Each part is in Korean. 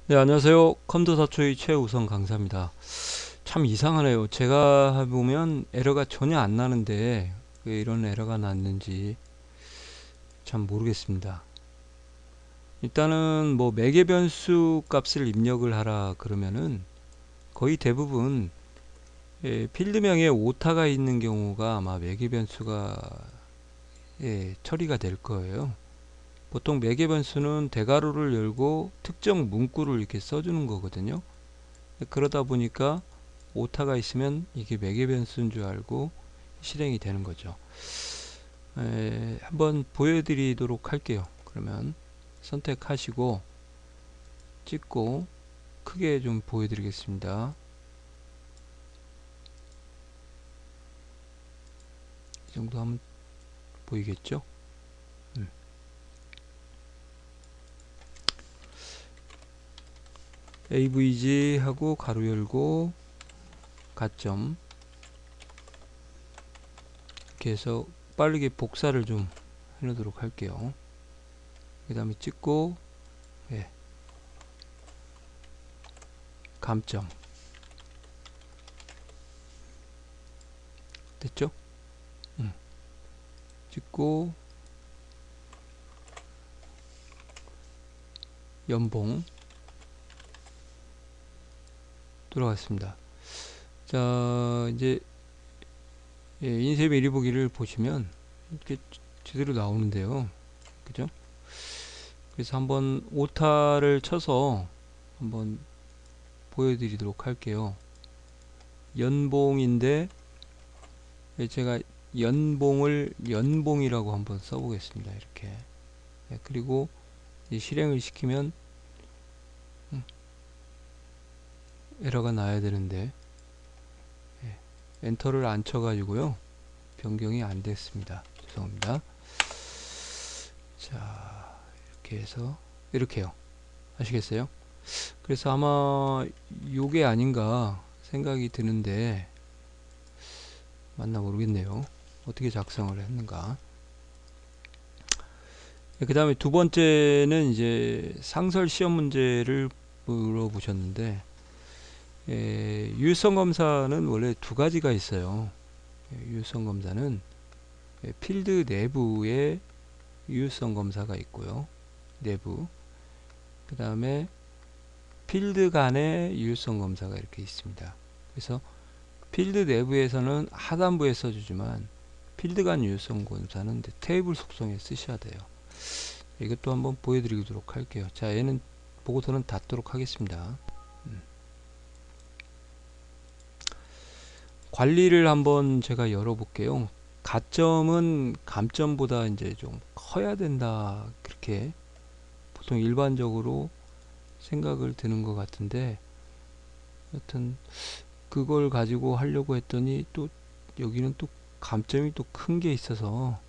네, 안녕하세요. 컴퓨터 사초의 최우선 강사입니다. 참 이상하네요. 제가 해보면 에러가 전혀 안 나는데 왜 이런 에러가 났는지 참 모르겠습니다. 일단은 뭐 매개 변수 값을 입력을 하라 그러면은 거의 대부분 필드명에 오타가 있는 경우가 아마 매개 변수가 처리가 될 거예요. 보통 매개 변수는 대괄호를 열고 특정 문구를 이렇게 써주는 거거든요. 그러다 보니까 오타가 있으면 이게 매개 변수인 줄 알고 실행이 되는 거죠. 한번 보여드리도록 할게요. 그러면 선택하시고 찍고 크게 좀 보여드리겠습니다. 이 정도 하면 보이겠죠? AVG 하고 가로 열고 가점 이렇게 해서 빠르게 복사를 좀 해놓도록 할게요. 그 다음에 찍고 감점 됐죠? 찍고 연봉 들어갔습니다. 자, 이제 인쇄 미리 보기를 보시면 이렇게 제대로 나오는데요. 그죠? 그래서 한번 오타를 쳐서 한번 보여드리도록 할게요. 연봉인데 제가 연봉을 연봉이라고 한번 써보겠습니다. 이렇게 그리고 실행을 시키면 에러가 나야 되는데 엔터를 안 쳐가지고요 변경이 안 됐습니다. 죄송합니다. 자, 이렇게 해서 이렇게요. 아시겠어요? 그래서 아마 요게 아닌가 생각이 드는데 맞나 모르겠네요. 어떻게 작성을 했는가. 그 다음에 두 번째는 이제 상설 시험 문제를 물어보셨는데 유효성 검사는 원래 두 가지가 있어요. 유효성 검사는 필드 내부에 유효성 검사가 있고요. 내부. 그 다음에 필드 간의 유효성 검사가 이렇게 있습니다. 그래서 필드 내부에서는 하단부에 써주지만 필드 간 유효성 검사는 테이블 속성에 쓰셔야 돼요. 이것도 한번 보여드리도록 할게요. 자, 얘는 보고서는 닫도록 하겠습니다. 관리를 한번 제가 열어볼게요. 가점은 감점보다 이제 좀 커야 된다. 그렇게 보통 일반적으로 생각을 드는 것 같은데, 여튼 그걸 가지고 하려고 했더니 또 여기는 또 감점이 또 큰 게 있어서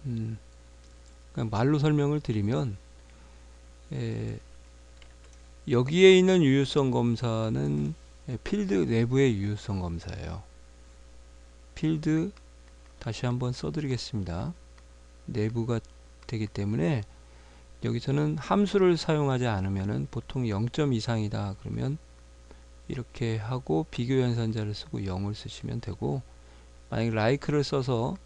그냥 말로 설명을 드리면 여기에 있는 유효성 검사는 필드 내부의 유효성 검사예요. 필드 다시 한번 써드리겠습니다. 내부가 되기 때문에 여기서는 함수를 사용하지 않으면은 보통 0점 이상이다 그러면 이렇게 하고 비교 연산자를 쓰고 0을 쓰시면 되고, 만약 like를 써서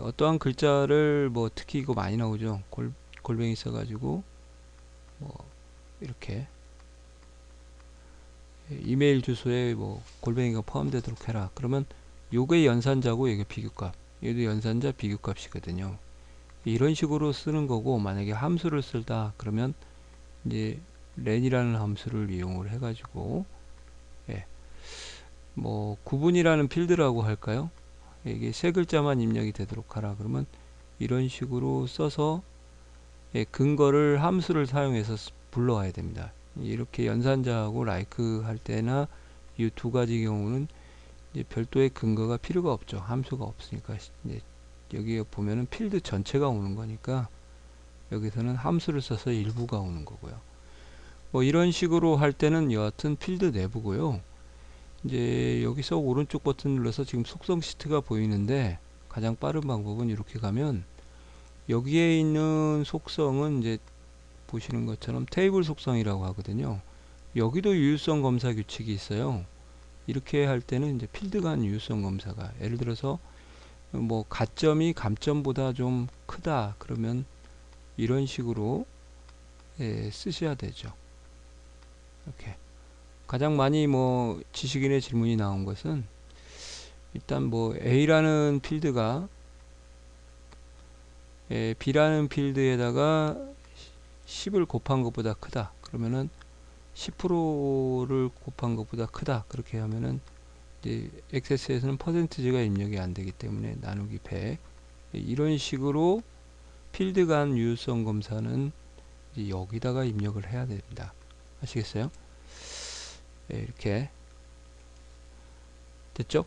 어떠한 글자를 뭐 특히 이거 많이 나오죠. 골뱅이 써가지고 뭐 이렇게 이메일 주소에 뭐 골뱅이가 포함되도록 해라 그러면 요게 연산자고 이게 비교값, 얘도 연산자 비교값이거든요. 이런 식으로 쓰는 거고, 만약에 함수를 쓸다 그러면 이제 렌이라는 함수를 이용을 해가지고 뭐 구분이라는 필드라고 할까요? 이게 세 글자만 입력이 되도록 하라 그러면 이런 식으로 써서 근거를 함수를 사용해서 불러와야 됩니다. 이렇게 연산자하고 like 할 때나 이 두 가지 경우는 이제 별도의 근거가 필요가 없죠. 함수가 없으니까. 이제 여기에 보면은 필드 전체가 오는 거니까 여기서는 함수를 써서 일부가 오는 거고요. 뭐 이런 식으로 할 때는 여하튼 필드 내부고요. 이제 여기서 오른쪽 버튼 눌러서 지금 속성 시트가 보이는데 가장 빠른 방법은 이렇게 가면 여기에 있는 속성은 이제 보시는 것처럼 테이블 속성이라고 하거든요. 여기도 유효성 검사 규칙이 있어요. 이렇게 할 때는 이제 필드 간 유효성 검사가, 예를 들어서 뭐 가점이 감점보다 좀 크다 그러면 이런 식으로 쓰셔야 되죠. 이렇게 가장 많이 뭐 지식인의 질문이 나온 것은 일단 뭐 A라는 필드가 B라는 필드에다가 10을 곱한 것보다 크다 그러면은 10%를 곱한 것보다 크다 그렇게 하면은 이제 액세스에서는 퍼센티지가 입력이 안 되기 때문에 나누기 100 이런 식으로 필드 간 유효성 검사는 이제 여기다가 입력을 해야 됩니다. 아시겠어요? 이렇게 됐죠?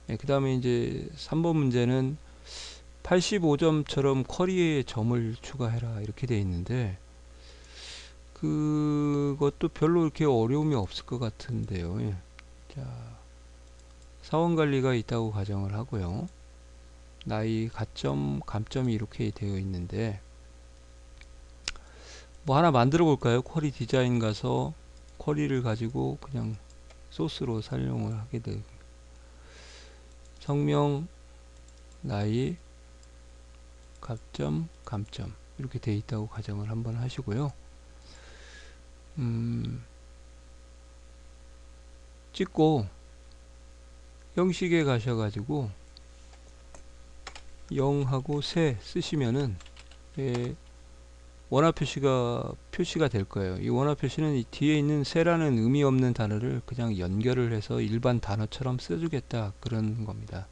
그 다음에 이제 3번 문제는 85점처럼 쿼리에 점을 추가해라 이렇게 되어 있는데 그것도 별로 이렇게 어려움이 없을 것 같은데요. 자, 사원관리가 있다고 가정을 하고요. 나이, 가점, 감점이 이렇게 되어 있는데 뭐 하나 만들어 볼까요? 쿼리 디자인 가서 쿼리를 가지고 그냥 소스로 사용을 하게 돼. 성명, 나이, 가점, 감점 이렇게 되어 있다고 가정을 한번 하시고요. 찍고 형식에 가셔가지고 0하고 세 쓰시면은 원화 표시가 될 거예요. 이 원화 표시는 이 뒤에 있는 세라는 의미 없는 단어를 그냥 연결을 해서 일반 단어처럼 써주겠다 그런 겁니다.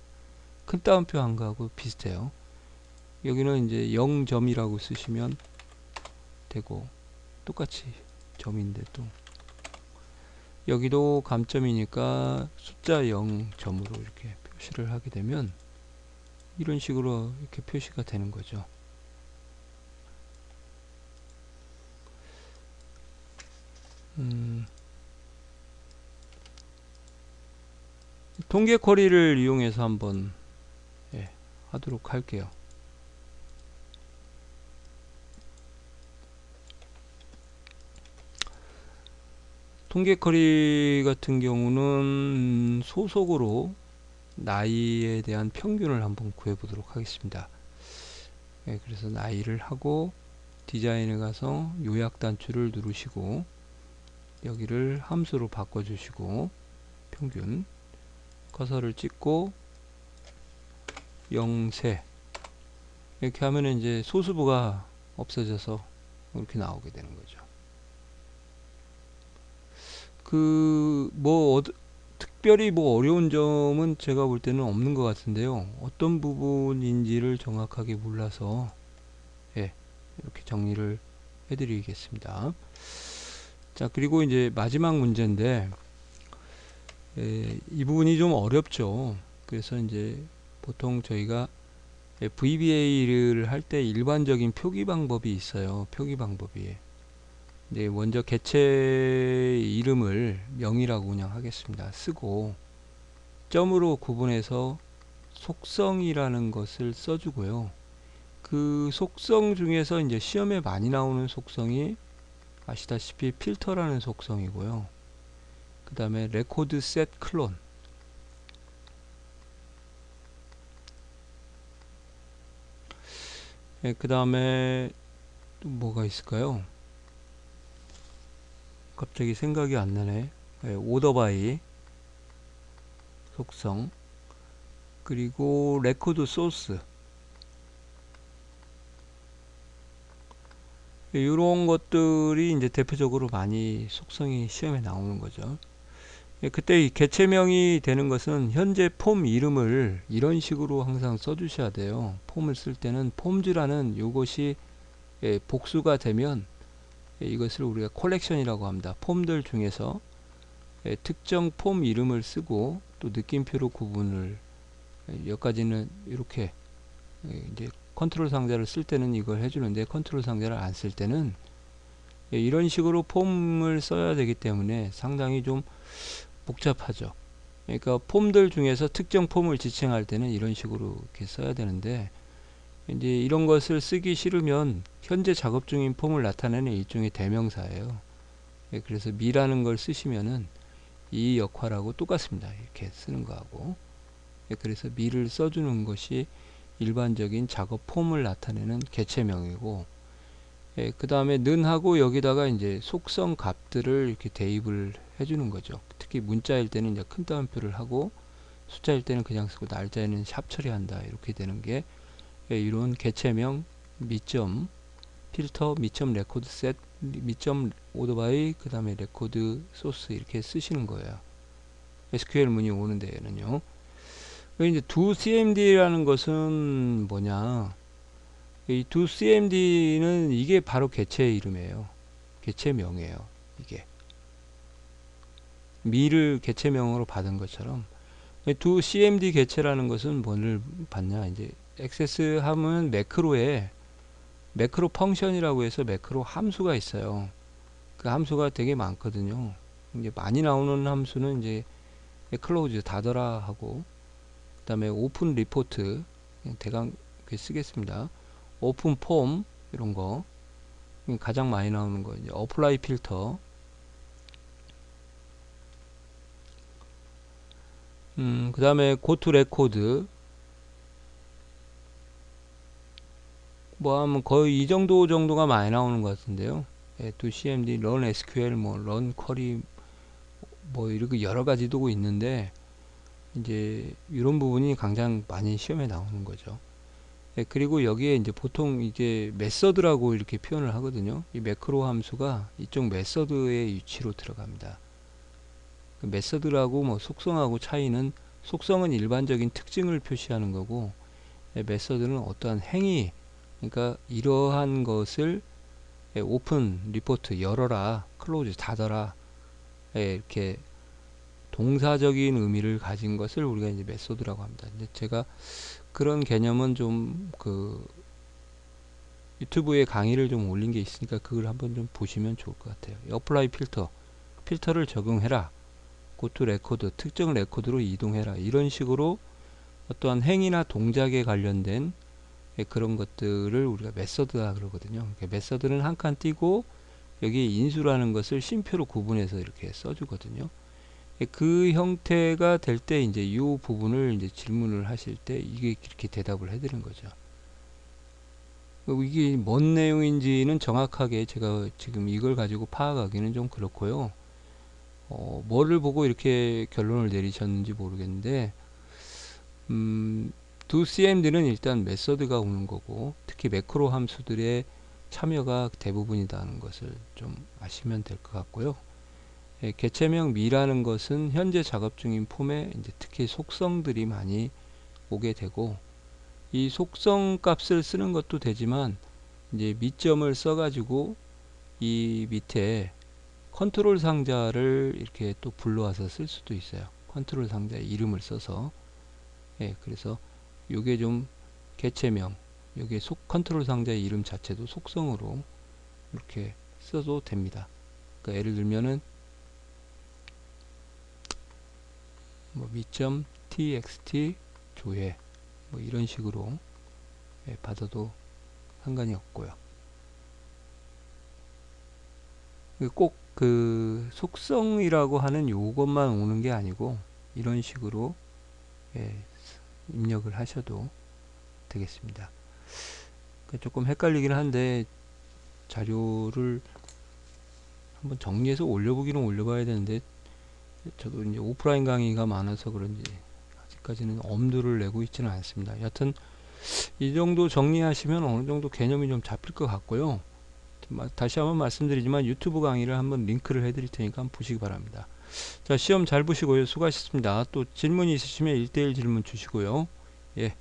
큰 따옴표 한 거하고 비슷해요. 여기는 이제 0점이라고 쓰시면 되고 똑같이 점인데 또 여기도 감점이니까 숫자 0점으로 이렇게 표시를 하게 되면 이런 식으로 이렇게 표시가 되는 거죠. 통계 쿼리를 이용해서 한번 하도록 할게요. 통계 쿼리 같은 경우는 소속으로 나이에 대한 평균을 한번 구해 보도록 하겠습니다. 그래서 나이를 하고 디자인에 가서 요약 단추를 누르시고 여기를 함수로 바꿔 주시고 평균 커서를 찍고 0세 이렇게 하면 이제 소수부가 없어져서 이렇게 나오게 되는 거죠. 특별히 뭐 어려운 점은 제가 볼 때는 없는 것 같은데요. 어떤 부분인지를 정확하게 몰라서 이렇게 정리를 해드리겠습니다. 자, 그리고 이제 마지막 문제인데 이 부분이 좀 어렵죠. 그래서 이제 보통 저희가 VBA를 할 때 일반적인 표기 방법이 있어요. 표기 방법이. 네, 먼저 개체 이름을 명이라고 그냥 하겠습니다. 쓰고 점으로 구분해서 속성이라는 것을 써주고요. 그 속성 중에서 이제 시험에 많이 나오는 속성이 아시다시피 필터라는 속성이고요. 그 다음에 레코드 셋 클론, 그 다음에 또 뭐가 있을까요? 갑자기 생각이 안 나네. 오더 바이 속성, 그리고 레코드 소스, 이런 것들이 이제 대표적으로 많이 속성이 시험에 나오는 거죠. 그때 이 개체명이 되는 것은 현재 폼 이름을 이런 식으로 항상 써주셔야 돼요. 폼을 쓸 때는 폼즈라는 이것이 복수가 되면 이것을 우리가 콜렉션이라고 합니다. 폼들 중에서 특정 폼 이름을 쓰고 또 느낌표로 구분을, 여기까지는 이렇게 이제 컨트롤 상자를 쓸 때는 이걸 해주는데 컨트롤 상자를 안 쓸 때는 이런 식으로 폼을 써야 되기 때문에 상당히 좀 복잡하죠. 그러니까 폼들 중에서 특정 폼을 지칭할 때는 이런 식으로 이렇게 써야 되는데 이제 이런 것을 쓰기 싫으면 현재 작업 중인 폼을 나타내는 일종의 대명사예요. 예, 그래서 미라는 걸 쓰시면은 이 역할하고 똑같습니다. 이렇게 쓰는 거하고. 예, 그래서 미를 써주는 것이 일반적인 작업 폼을 나타내는 개체명이고, 예, 그 다음에 는하고 여기다가 이제 속성 값들을 이렇게 대입을 해주는 거죠. 특히 문자일 때는 이제 큰 따옴표를 하고, 숫자일 때는 그냥 쓰고, 날짜에는 샵 처리한다. 이렇게 되는 게, 예, 이런 개체명, 미점, 필터, 미점 레코드 셋, 미점 오더바이, 그 다음에 레코드 소스 이렇게 쓰시는 거예요. SQL 문이 오는 데에는요. 이제 doCMD라는 것은 뭐냐? 이 doCMD는 이게 바로 개체 이름이에요. 개체명이에요. 이게 미를 개체명으로 받은 것처럼 doCMD 개체라는 것은 뭐를 받냐? 이제 액세스 하면 매크로에 매크로 펑션이라고 해서 매크로 함수가 있어요. 그 함수가 되게 많거든요. 이제 많이 나오는 함수는 이제 클로즈 닫아라 하고, 그 다음에 오픈 리포트 대강 쓰겠습니다. 오픈 폼 이런 거 가장 많이 나오는 거, 이제 어플라이 필터, 그 다음에 고투 레코드, 뭐 하면 거의 이 정도가 많이 나오는 것 같은데요. 예, 또 CMD, run SQL, 뭐 run query, 뭐 이렇게 여러 가지 도구 있는데, 이제 이런 부분이 가장 많이 시험에 나오는 거죠. 예, 그리고 여기에 이제 보통 이제 메서드라고 이렇게 표현을 하거든요. 이 매크로 함수가 이쪽 메서드의 위치로 들어갑니다. 그 메서드라고 뭐 속성하고 차이는, 속성은 일반적인 특징을 표시하는 거고, 예, 메서드는 어떠한 행위, 그러니까 이러한 것을, 예, 오픈 리포트 열어라, 클로즈 닫아라, 예, 이렇게 동사적인 의미를 가진 것을 우리가 이제 메소드라고 합니다. 근데 제가 그런 개념은 좀 그 유튜브에 강의를 좀 올린 게 있으니까 그걸 한번 좀 보시면 좋을 것 같아요. 어플라이 필터, 필터를 적용해라, 고투 레코드, 특정 레코드로 이동해라, 이런 식으로 어떠한 행위나 동작에 관련된 그런 것들을 우리가 메서드라 그러거든요. 메서드는 한 칸 띄고 여기에 인수라는 것을 쉼표로 구분해서 이렇게 써주거든요. 그 형태가 될 때 이제 이 부분을 이제 질문을 하실 때 이게 이렇게 대답을 해드리는 거죠. 이게 뭔 내용인지는 정확하게 제가 지금 이걸 가지고 파악하기는 좀 그렇고요. 뭐를 보고 이렇게 결론을 내리셨는지 모르겠는데, doCMD는 일단 메서드가 오는 거고, 특히 매크로 함수들의 참여가 대부분이라는 것을 좀 아시면 될 것 같고요. 예, 개체명 미라는 것은 현재 작업 중인 폼에 이제 특히 속성들이 많이 오게 되고, 이 속성 값을 쓰는 것도 되지만 이제 미점을 써가지고 이 밑에 컨트롤 상자를 이렇게 또 불러와서 쓸 수도 있어요. 컨트롤 상자의 이름을 써서. 예, 그래서 요게 좀 개체명, 요게 컨트롤 상자의 이름 자체도 속성으로 이렇게 써도 됩니다. 그러니까 예를 들면은 뭐 미점 txt 조회 뭐 이런 식으로, 예, 받아도 상관이 없고요. 꼭 그 속성이라고 하는 요것만 오는 게 아니고 이런 식으로, 예, 입력을 하셔도 되겠습니다. 조금 헷갈리긴 한데 자료를 한번 정리해서 올려보기는 올려봐야 되는데, 저도 이제 오프라인 강의가 많아서 그런지 아직까지는 엄두를 내고 있지는 않습니다. 여하튼 이 정도 정리하시면 어느 정도 개념이 좀 잡힐 것 같고요. 다시 한번 말씀드리지만 유튜브 강의를 한번 링크를 해드릴 테니까 한번 보시기 바랍니다. 자, 시험 잘 보시고요. 수고하셨습니다. 또 질문이 있으시면 1대1 질문 주시고요. 예.